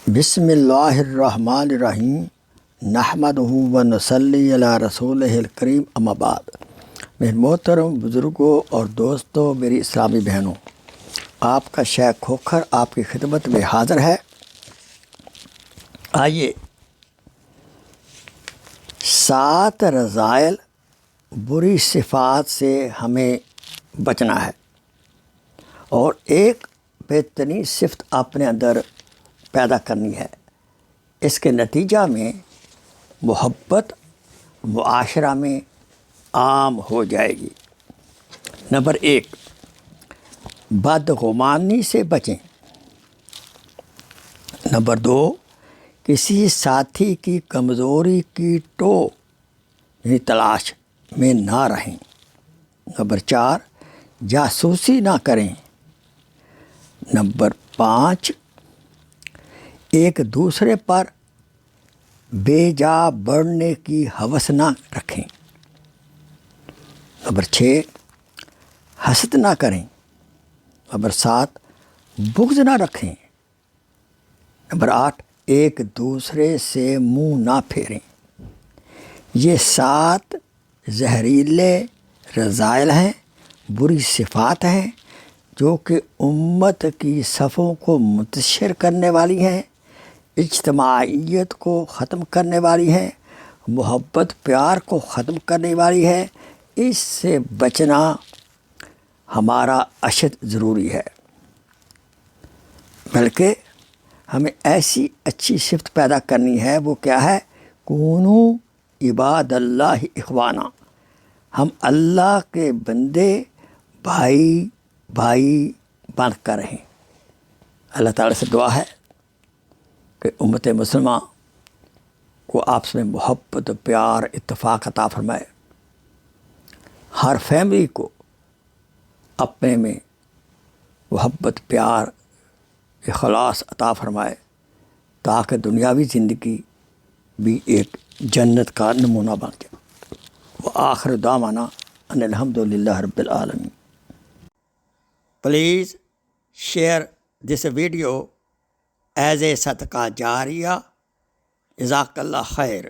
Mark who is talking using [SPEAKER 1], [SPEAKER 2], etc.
[SPEAKER 1] بسم اللہ الرحمن الرحیم نحمدہ و نصلی علی رسولہ الکریم اما بعد۔ میرے محترم بزرگوں اور دوستوں، میری اسلامی بہنوں، آپ کا شیخ کھوکھر آپ کی خدمت میں حاضر ہے۔ آئیے 7 رذائل بری صفات سے ہمیں بچنا ہے اور ایک بہترین صفت اپنے اندر پیدا کرنی ہے۔ اس کے نتیجہ میں محبت معاشرہ میں عام ہو جائے گی۔ نمبر 1، بدگمانی سے بچیں۔ نمبر 2، کسی ساتھی کی کمزوری کی یعنی تلاش میں نہ رہیں۔ نمبر 4، جاسوسی نہ کریں۔ نمبر 5، ایک دوسرے پر بے جا بڑھنے کی ہوس نہ رکھیں۔ نمبر 6، حسد نہ کریں۔ نمبر 7، بغض نہ رکھیں۔ نمبر 8، ایک دوسرے سے منہ نہ پھیریں۔ یہ 7 زہریلے رذائل ہیں، بری صفات ہیں جو کہ امت کی صفوں کو منتشر کرنے والی ہیں، اجتماعیت کو ختم کرنے والی ہیں، محبت پیار کو ختم کرنے والی ہے۔ اس سے بچنا ہمارا اشد ضروری ہے، بلکہ ہمیں ایسی اچھی صفت پیدا کرنی ہے۔ وہ کیا ہے؟ کونو عباد اللہ اخوانا۔ ہم اللہ کے بندے بھائی بن کر رہیں۔ اللہ تعالیٰ سے دعا ہے کہ امت مسلمہ کو آپس میں محبت، پیار، اتفاق عطا فرمائے۔ ہر فیملی کو اپنے میں محبت، پیار، اخلاص عطا فرمائے، تاکہ دنیاوی زندگی بھی ایک جنت کا نمونہ بن جائے۔ وآخر دعوانا ان الحمدللہ رب العالمین۔ Please share this video as a صدقہ جاریہ۔ جزاک اللہ خیر۔